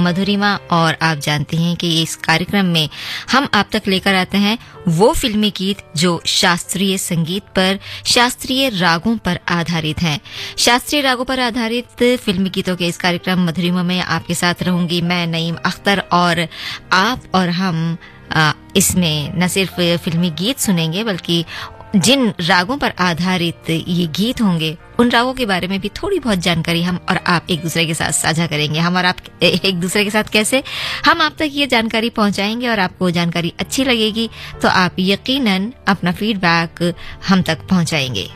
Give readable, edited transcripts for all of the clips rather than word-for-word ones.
मधुरिमा और आप जानते हैं कि इस कार्यक्रम में हम आप तक लेकर आते हैं वो फिल्मी गीत जो शास्त्रीय संगीत पर, शास्त्रीय रागों पर आधारित हैं। शास्त्रीय रागों पर आधारित फिल्मी गीतों के इस कार्यक्रम मधुरिमा में आपके साथ रहूंगी मैं नईम अख्तर, और आप और हम इसमें न सिर्फ फिल्मी गीत सुनेंगे बल्कि जिन रागों पर आधारित ये गीत होंगे उन रागों के बारे में भी थोड़ी बहुत जानकारी हम और आप एक दूसरे के साथ साझा करेंगे। हम और आप एक दूसरे के साथ कैसे, हम आप तक ये जानकारी पहुंचाएंगे और आपको जानकारी अच्छी लगेगी तो आप यकीनन अपना फीडबैक हम तक पहुंचाएंगे।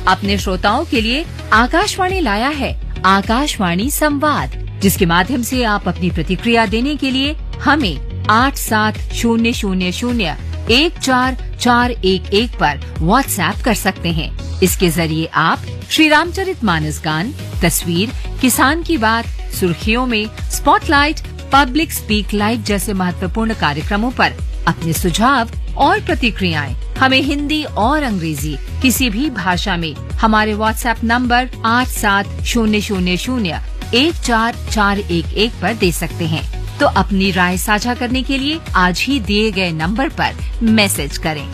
अपने श्रोताओं के लिए आकाशवाणी लाया है आकाशवाणी संवाद, जिसके माध्यम से आप अपनी प्रतिक्रिया देने के लिए हमें 8700014411 पर व्हाट्सएप कर सकते हैं। इसके जरिए आप श्री रामचरितमानस गान, तस्वीर, किसान की बात, सुर्खियों में, स्पॉटलाइट, पब्लिक स्पीक लाइव जैसे महत्वपूर्ण कार्यक्रमों पर अपने सुझाव और प्रतिक्रियाएं हमें हिंदी और अंग्रेजी किसी भी भाषा में हमारे व्हाट्सएप नंबर 8700014411 पर दे सकते हैं। तो अपनी राय साझा करने के लिए आज ही दिए गए नंबर पर मैसेज करें।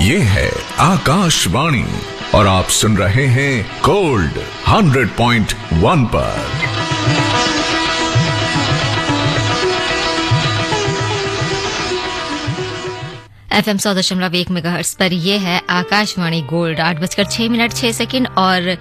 ये है आकाशवाणी और आप सुन रहे हैं गोल्ड 100.1 पर। FM 100.1 मेगाहर्ट्ज पर यह है आकाशवाणी गोल्ड 8:06 और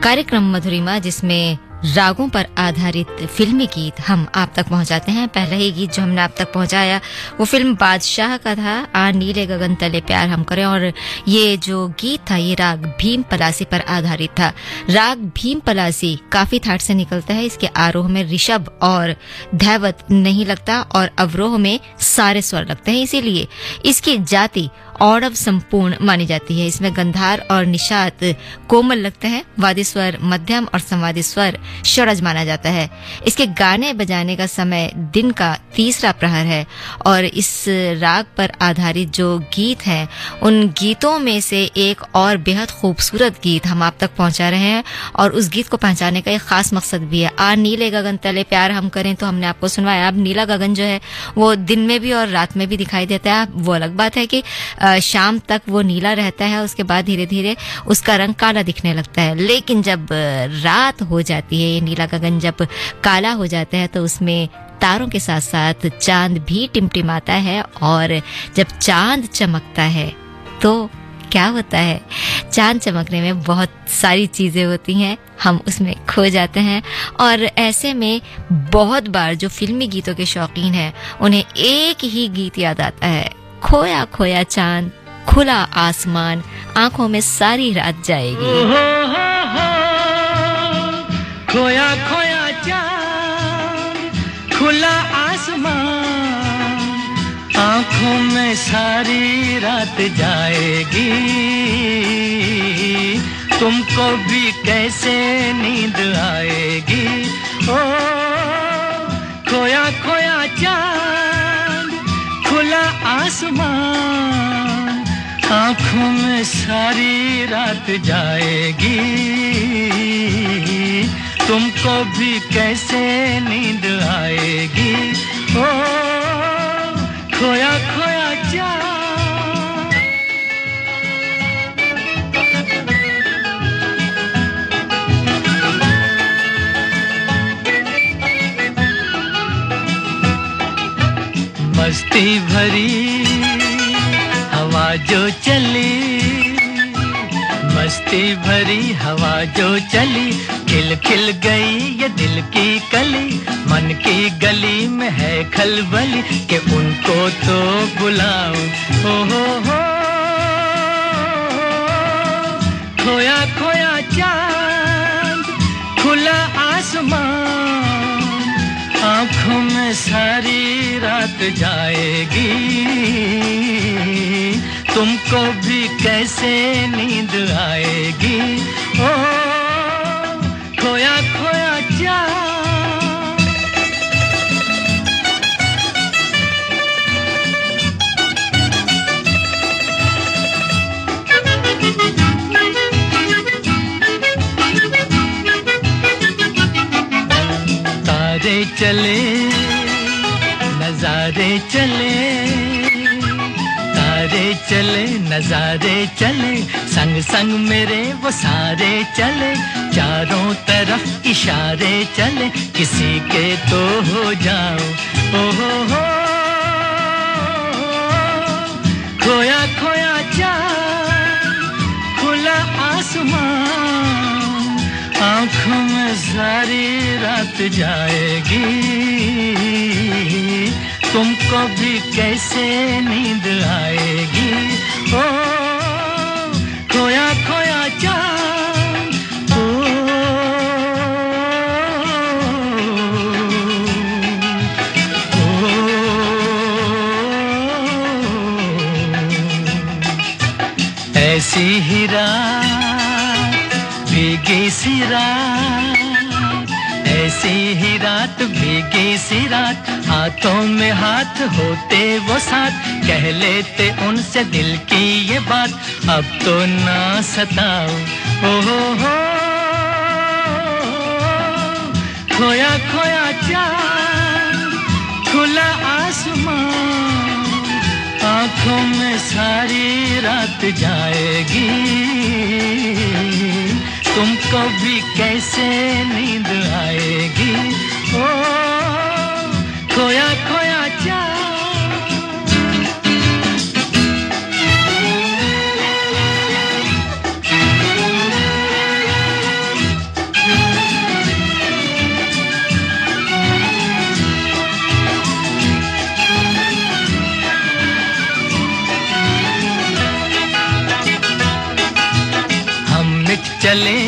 कार्यक्रम मधुरिमा, जिसमें रागों पर आधारित फिल्मी गीत हम आप तक पहुंचाते हैं। पहला ही गीत जो हमने आप तक पहुंचाया वो फिल्म बादशाह का था, आ नीले गगन तले प्यार हम करें, और ये जो गीत था ये राग भीम पलासी पर आधारित था। राग भीम पलासी काफी थाट से निकलता है। इसके आरोह में ऋषभ और धैवत नहीं लगता और अवरोह में सारे स्वर लगते हैं, इसीलिए इसकी जाति औरव संपूर्ण मानी जाती है। इसमें गंधार और निषाद कोमल लगते हैं, वादी स्वर मध्यम और संवादी स्वर षडज माना जाता है। इसके गाने बजाने का समय दिन का तीसरा प्रहर है और इस राग पर आधारित जो गीत हैं उन गीतों में से एक और बेहद खूबसूरत गीत हम आप तक पहुंचा रहे हैं और उस गीत को पहुंचाने का एक खास मकसद भी है। आ नीले गगन तले प्यार हम करें तो हमने आपको सुनवाया। अब नीला गगन जो है वो दिन में भी और रात में भी दिखाई देता है। वो अलग बात है कि शाम तक वो नीला रहता है, उसके बाद धीरे धीरे उसका रंग काला दिखने लगता है। लेकिन जब रात हो जाती है, ये नीला गगन जब काला हो जाता है तो उसमें तारों के साथ साथ चांद भी टिमटिमाता है और जब चांद चमकता है तो क्या होता है, चांद चमकने में बहुत सारी चीजें होती हैं, हम उसमें खो जाते हैं। और ऐसे में बहुत बार जो फिल्मी गीतों के शौकीन हैं उन्हें एक ही गीत याद आता है, खोया खोया चांद खुला आसमान, आंखों में सारी रात जाएगी। खोया खोया चांद खुला आसमान, आंखों में सारी रात जाएगी, तुमको भी कैसे नींद आएगी। ओ खोया खोया चांद खुला आसमान, आंखों में सारी रात जाएगी, तुमको भी कैसे नींद आएगी। ओ खोया खोया चांद। मस्ती भरी हवा जो चली, मस्ती भरी हवा जो चली, खिल खिल गई ये दिल की कली, मन की गली में है खलबली कि उनको तो बुलाऊं। ओ हो खोया खोया चांद खुला आसमान, आंखों में सारी रात जाएगी, तुमको भी कैसे नींद आएगी। ओ खोया खोया चांद। तारे चले नजारे चले, तारे चले नजारे चले, संग संग मेरे वो सारे चले, चारों तरफ इशारे चले, किसी के तो हो जाओ। ओ हो खोया खोया चांद खुला आसमान, आंखों में सारी रात जाएगी, तुमको भी कैसे नींद आएगी। ओ खोया खोया चांद। ओ ऐसी ही रात भीगी सी रात, सी ही रात, भीगी सी रात, हाथों में हाथ होते वो साथ, कह लेते उनसे दिल की ये बात, अब तो ना सताओ। ओ हो, खोया खोया चाँद, खुला आसमान, आँखों में सारी रात जाएगी, तुमको भी कैसे नींद आएगी। ओ खोया खोया चाँद। चले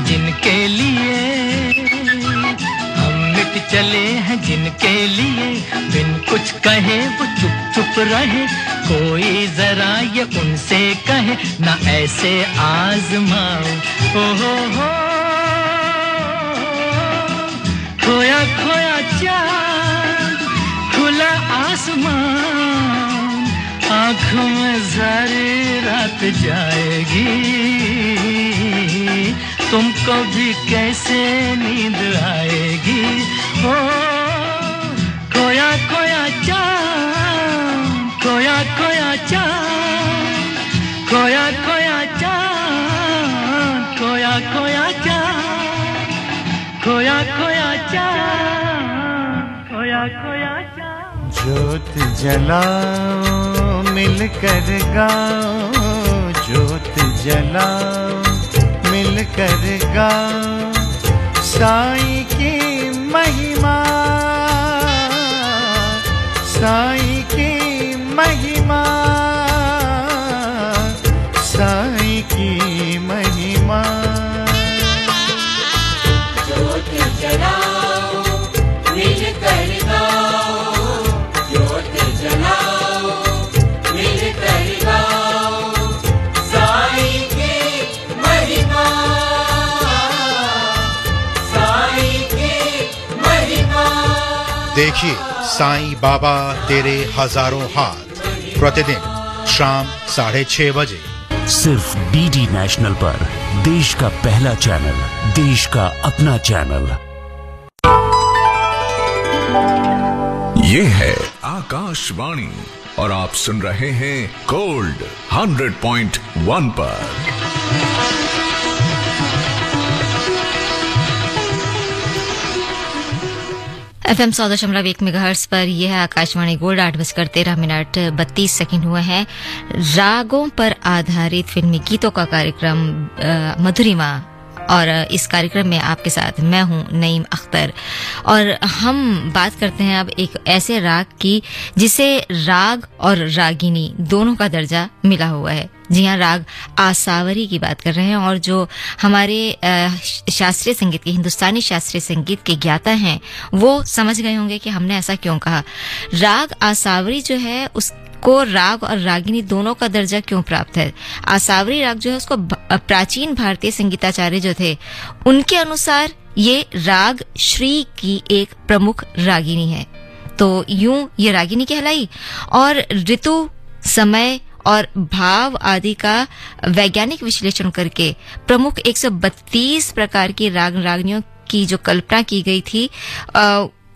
जिनके लिए, हम मिट चले हैं जिनके लिए, बिन कुछ कहे वो चुप चुप रहे, कोई जरा ये उनसे कहे ना ऐसे आजमाओ। ओ हो, खोया खोया चाँद, खुला आसमान, आँखों में सारी रात जाएगी, तुमको भी कैसे नींद आएगी। ओ खोया खोया चाँद, खोया खोया चाँद, खोया खोया चाँद, खोया खोया चाँद, खोया खोया चाँद, खोया खोया चाँद। ज्योत जलाओ मिलकर गाओ, ज्योत जलाओ मिलकर गाओ, साईं की महिमा, साईं की महिमा, साईं की महिमा। ज्योत जलाओ मिलकर गाओ, ज्योत जलाओ मिलकर गाओ, साईं की महिमा, साईं की महिमा। देखिए साईं बाबा तेरे हजारों हाथ, प्रतिदिन शाम 6:30 बजे सिर्फ डीडी नेशनल पर, देश का पहला चैनल, देश का अपना चैनल। ये है आकाशवाणी और आप सुन रहे हैं गोल्ड 100.1 पर। FM 100.1 मेगाहर्ट्ज पर यह है आकाशवाणी गोल्ड। 8:13 हुए हैं। रागों पर आधारित फिल्मी गीतों का कार्यक्रम मधुरिमा, और इस कार्यक्रम में आपके साथ मैं हूं नईम अख्तर, और हम बात करते हैं अब एक ऐसे राग की जिसे राग और रागिनी दोनों का दर्जा मिला हुआ है। जी हाँ, राग आसावरी की बात कर रहे हैं, और जो हमारे शास्त्रीय संगीत के, हिंदुस्तानी शास्त्रीय संगीत के ज्ञाता हैं वो समझ गए होंगे कि हमने ऐसा क्यों कहा। राग आसावरी जो है उसको राग और रागिनी दोनों का दर्जा क्यों प्राप्त है। आसावरी राग जो है उसको प्राचीन भारतीय संगीताचार्य जो थे उनके अनुसार ये राग श्री की एक प्रमुख रागिनी है, तो यूं ये रागिनी कहलाई। और ऋतु, समय और भाव आदि का वैज्ञानिक विश्लेषण करके प्रमुख 132 प्रकार की राग रागनियों की जो कल्पना की गई थी,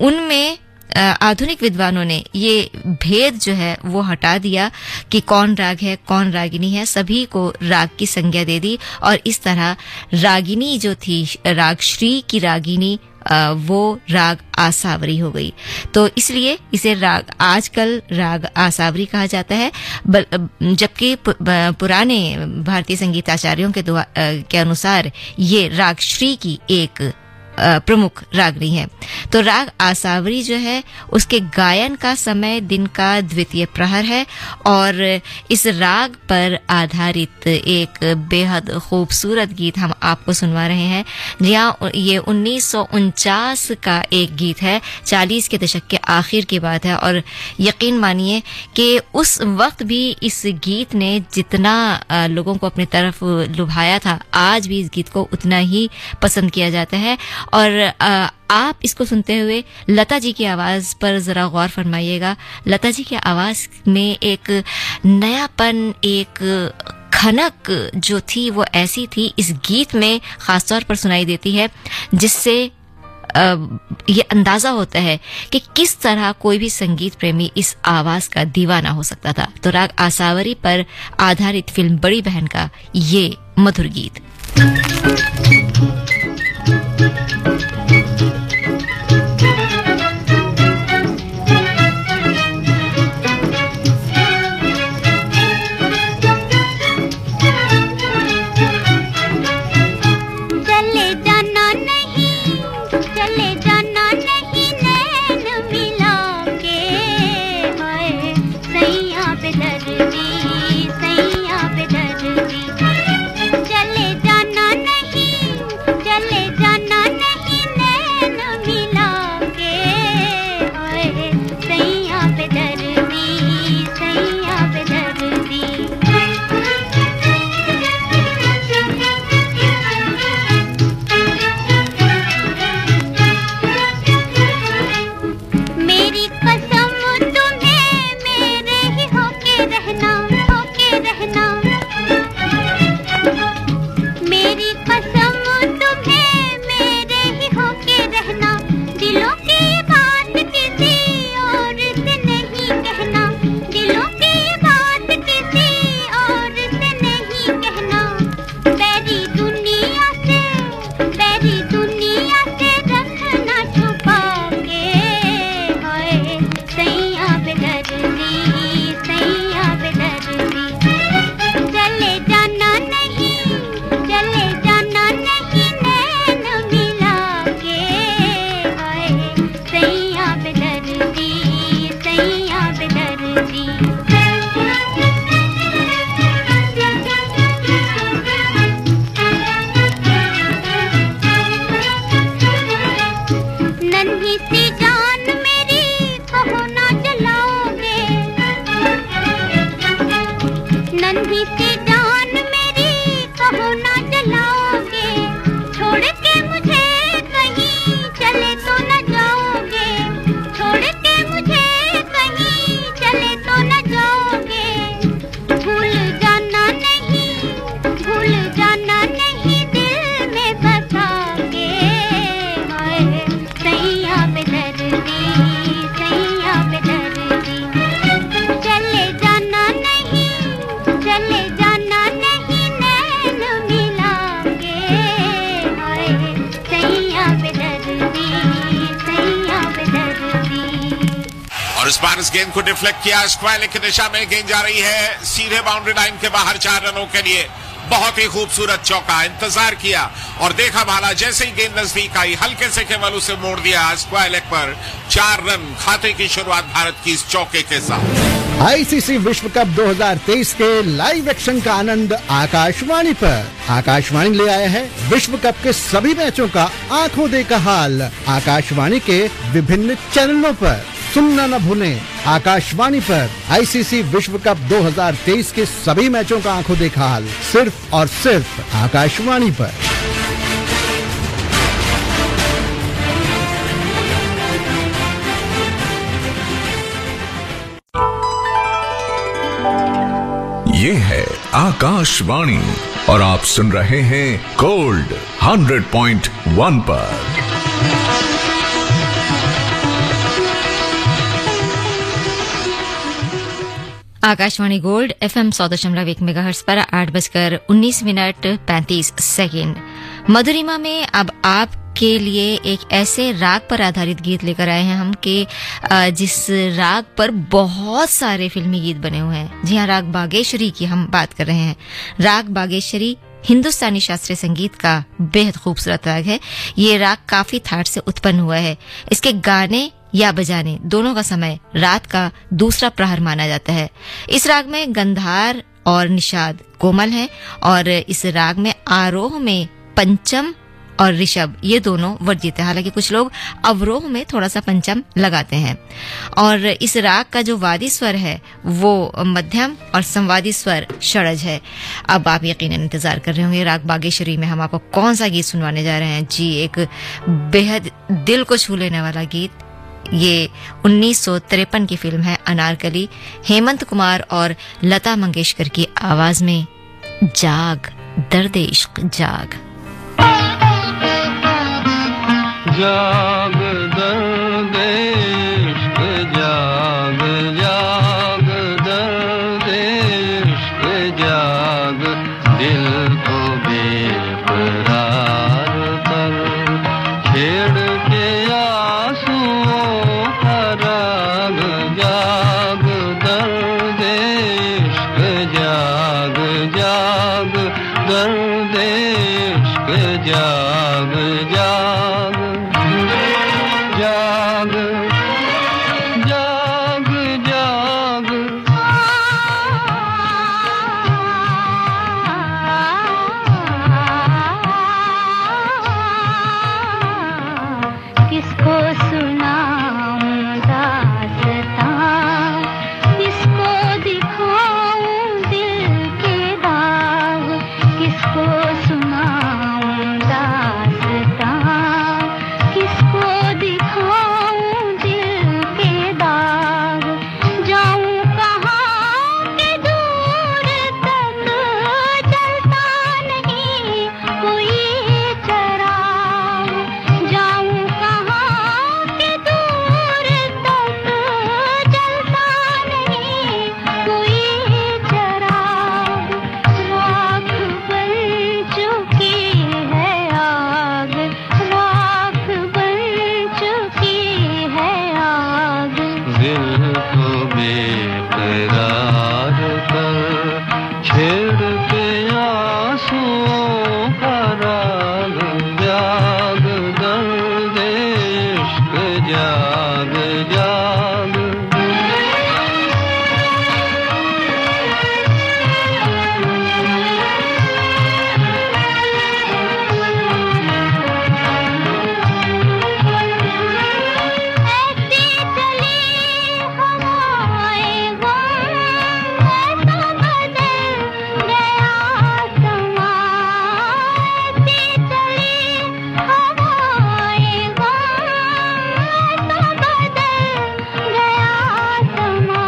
उनमें आधुनिक विद्वानों ने ये भेद जो है वो हटा दिया कि कौन राग है कौन रागिनी है, सभी को राग की संज्ञा दे दी, और इस तरह रागिनी जो थी, राग श्री की रागिनी, वो राग आसावरी हो गई। तो इसलिए इसे राग आजकल राग आसावरी कहा जाता है, जबकि पुराने भारतीय संगीताचार्यों के अनुसार ये राग श्री की एक प्रमुख रागनी है। तो राग आसावरी जो है उसके गायन का समय दिन का द्वितीय प्रहर है, और इस राग पर आधारित एक बेहद खूबसूरत गीत हम आपको सुनवा रहे हैं। जी हाँ, ये 1949 का एक गीत है, 40 के दशक के आखिर की बात है, और यकीन मानिए कि उस वक्त भी इस गीत ने जितना लोगों को अपनी तरफ लुभाया था, आज भी इस गीत को उतना ही पसंद किया जाता है। और आप इसको सुनते हुए लता जी की आवाज पर जरा गौर फरमाइएगा। लता जी की आवाज में एक नयापन, एक खनक जो थी वो ऐसी थी, इस गीत में खासतौर पर सुनाई देती है, जिससे ये अंदाजा होता है कि किस तरह कोई भी संगीत प्रेमी इस आवाज का दीवाना हो सकता था। तो राग आसावरी पर आधारित फिल्म बड़ी बहन का ये मधुर गीत। इस गेंद को डिफ्लेक्ट किया, स्क्वायर की दिशा में गेंद जा रही है सीधे बाउंड्री लाइन के बाहर 4 रनों के लिए। बहुत ही खूबसूरत चौका, इंतजार किया और देखा भाला, जैसे ही गेंद नजदीक आई हल्के से केवल उसे मोड़ दिया स्क्वायर लेग पर। 4 रन खाते की शुरुआत भारत की इस चौके के साथ। आईसीसी विश्व कप 2023 के लाइव एक्शन का आनंद आकाशवाणी पर। आकाशवाणी ले आया है विश्व कप के सभी मैचों का आंखों देखा हाल। आकाशवाणी के विभिन्न चैनलों पर सुनना न भूलें। आकाशवाणी पर आईसीसी विश्व कप 2023 के सभी मैचों का आंखों देखा हाल, सिर्फ और सिर्फ आकाशवाणी पर। ये है आकाशवाणी और आप सुन रहे हैं गोल्ड 100.1 पर। आकाशवाणी गोल्ड FM 100.1 मेगाहर्ट्ज पर 8:19:35। मधुरिमा में अब आपके लिए एक ऐसे राग पर आधारित गीत लेकर आए हैं हम कि जिस राग पर बहुत सारे फिल्मी गीत बने हुए हैं। जी हाँ, राग बागेश्वरी की हम बात कर रहे हैं। राग बागेश्वरी हिंदुस्तानी शास्त्रीय संगीत का बेहद खूबसूरत राग है। ये राग काफी थाट से उत्पन्न हुआ है। इसके गाने या बजाने दोनों का समय रात का दूसरा प्रहर माना जाता है। इस राग में गंधार और निषाद कोमल है और इस राग में आरोह में पंचम और ऋषभ ये दोनों वर्जित है। हालांकि कुछ लोग अवरोह में थोड़ा सा पंचम लगाते हैं। और इस राग का जो वादी स्वर है वो मध्यम और संवादी स्वर षडज है। अब आप यकीनन इंतजार कर रहे होंगे राग बागेश्वरी में हम आपको कौन सा गीत सुनवाने जा रहे हैं। जी, एक बेहद दिल को छू लेने वाला गीत। ये 1953 की फिल्म है अनारकली, हेमंत कुमार और लता मंगेशकर की आवाज में जाग दर्द इश्क जाग। जाग दर्द इश्क जाग, जाग दर्द इश्क जाग, दिल को बेकरार कर, छेड़ के आंसुओं का राग, जाग दर्द इश्क जाग, जाग दर्द इश्क जाग, जाग जाग जाग जाग। किसको सुनाऊं दास्तां, किसको दिखाऊं दिल के दाग, किसको सुनाऊं दास्तां, किसको दिखाऊं दिल के दाग, जाऊं कहाँ के दूर तक जलता नहीं कोई चराग, जाऊं कहाँ के दूर तक जलता नहीं कोई चराग, राख बन चुकी है आग, राख बन चुकी है आग। दिल को बेकरार कर, छेड़ के आंसुओं का राग, जाग दर्द इश्क जाग, जाग। ऐसी चली हवाएं गम, ऐसा बदल गया समा, ऐसी चली हवाएं गम, ऐसा बदल गया समा,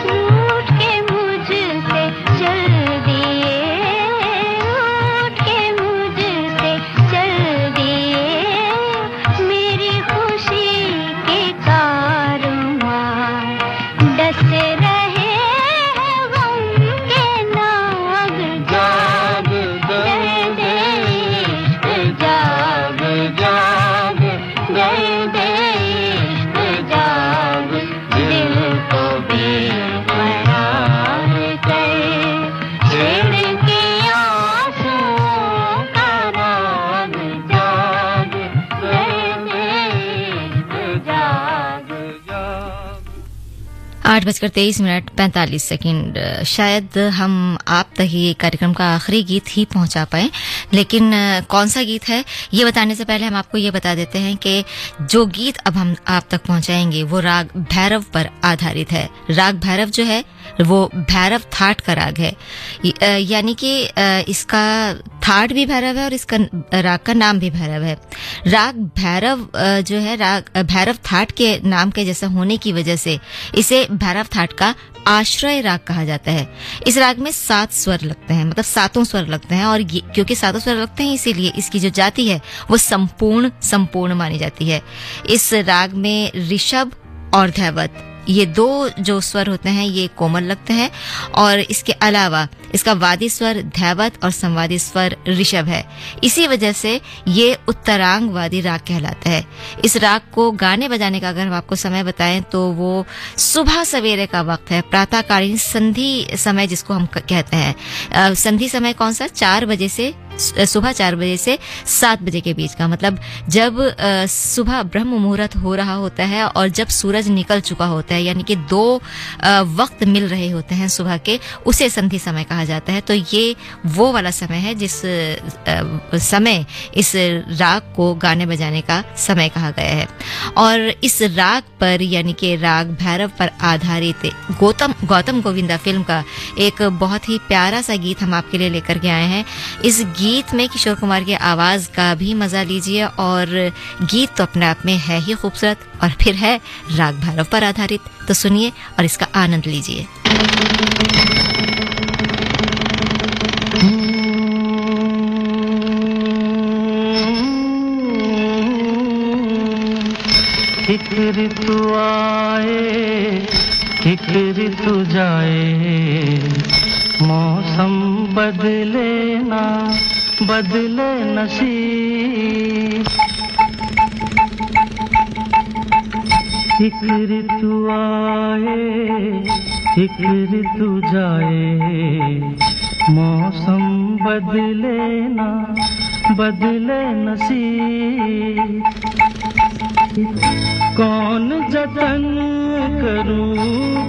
रूठ के मुझसे चल दिए, रूठ के मुझसे चल दिए, मेरी खुशी के कारवां डसे रहे हैं गम के नाग, जाग दर्द इश्क जाग, जाग दर्द इश्क जाग, दिल को बेकरार कर, छेड़ के आंसुओं का राग, जाग दर्द इश्क जाग, जाग। 8:23:45। शायद हम आप तक ये कार्यक्रम का आखिरी गीत ही पहुंचा पाए, लेकिन कौन सा गीत है ये बताने से पहले हम आपको ये बता देते हैं कि जो गीत अब हम आप तक पहुंचाएंगे वो राग भैरव पर आधारित है। राग भैरव जो है वो भैरव थाट का राग है, यानी कि इसका थाट भी भैरव है और इसका राग का नाम भी भैरव है। राग भैरव जो है राग भैरव थाट के नाम के जैसा होने की वजह से इसे भैरव थाट का आश्रय राग कहा जाता है। इस राग में 7 स्वर लगते हैं, मतलब 7 स्वर लगते हैं, और क्योंकि 7 स्वर लगते हैं इसीलिए इसकी जो जाति है वो संपूर्ण मानी जाती है। इस राग में ऋषभ और धैवत ये 2 जो स्वर होते हैं ये कोमल लगते हैं, और इसके अलावा इसका वादी स्वर धैवत और संवादी स्वर ऋषभ है। इसी वजह से ये उत्तरांग वादी राग कहलाता है। इस राग को गाने बजाने का अगर हम आपको समय बताएं तो वो सुबह सवेरे का वक्त है, प्रातःकालीन संधि समय जिसको हम कहते हैं। संधि समय कौन सा? 4 बजे से सुबह 4 बजे से 7 बजे के बीच का, मतलब जब सुबह ब्रह्म मुहूर्त हो रहा होता है और जब सूरज निकल चुका होता है, यानी कि 2 वक्त मिल रहे होते हैं सुबह के, उसे संधि समय कहा जाता है। तो ये वो वाला समय है जिस समय इस राग को गाने बजाने का समय कहा गया है। और इस राग पर, यानी कि राग भैरव पर आधारित गौतम गोविंदा फिल्म का एक बहुत ही प्यारा सा गीत हम आपके लिए लेकर के आए हैं। इस गीत में किशोर कुमार की आवाज का भी मजा लीजिए, और गीत तो अपने आप में है ही खूबसूरत और फिर है राग भैरव पर आधारित। तो सुनिए और इसका आनंद लीजिए। एक ऋतु आए, एक ऋतु जाए, मौसम बदले ना बदले नसीब। एक ऋतु आए, एक ऋतु जाए, मौसम बदले ना बदले नसीब। कौन जतन करूं,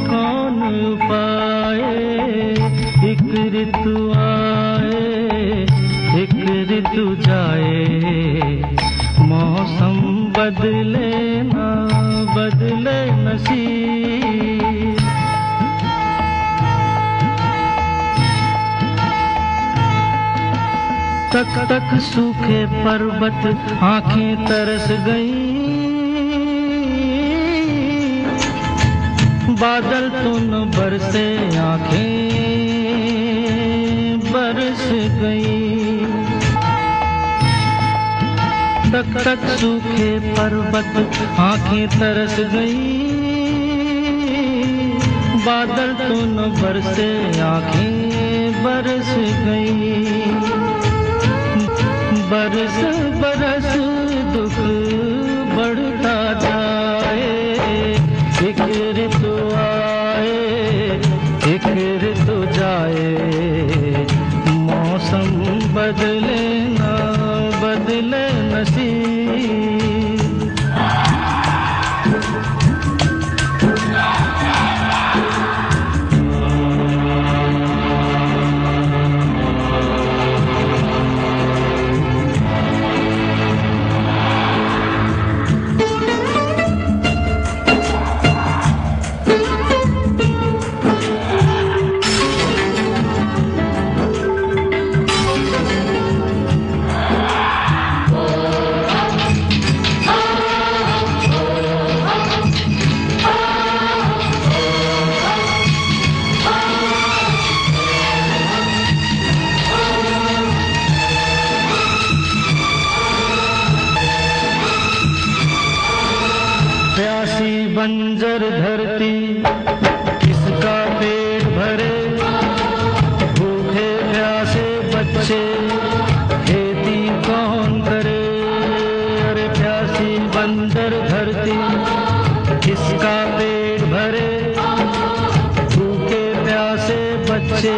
कौन पाए, एक ऋतु आए, एक ऋतु जाए, मौसम बदले ना बदले नसीब। तक तक सूखे पर्वत आंखें तरस गईं, बादल तो न बरसे आंखें बरस गईं। तक तक सूखे पर्वत आंखें तरस गईं, बादल तो न बरसे आंखें बरस गईं। बरस बरस दुख बढ़ता जाए, एक ऋतु आए, एक ऋतु जाए, मौसम बदले ना बदले नसीब। बंजर धरती किसका पेट भरे, भूखे प्यासे बच्चे खेती कौन करे। अरे प्यासी बंजर धरती किसका पेट भरे, भूखे प्यासे बच्चे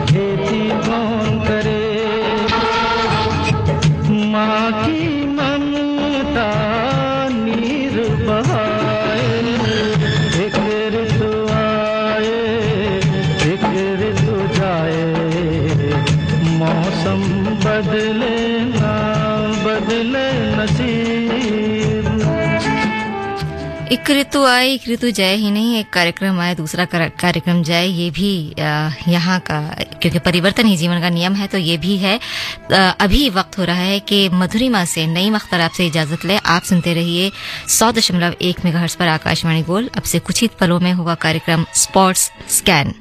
खेती कौन करे। माँ की ममता नीर बहाए, एक ऋतु आए, एक ऋतु जाए, मौसम बदले ना बदले नसीब। एक ऋतु आए, एक ऋतु जाए ही नहीं, एक कार्यक्रम आए दूसरा कार्यक्रम जाए, ये भी यहाँ का, क्योंकि परिवर्तन ही जीवन का नियम है, तो ये भी है। अभी वक्त हो रहा है कि मधुरिमा से नईम अख्तर आपसे इजाजत ले। आप सुनते रहिए 100.1 मेगाहर्ट्ज पर आकाशवाणी गोल्ड। अब से कुछ ही पलों में होगा कार्यक्रम स्पोर्ट्स स्कैन।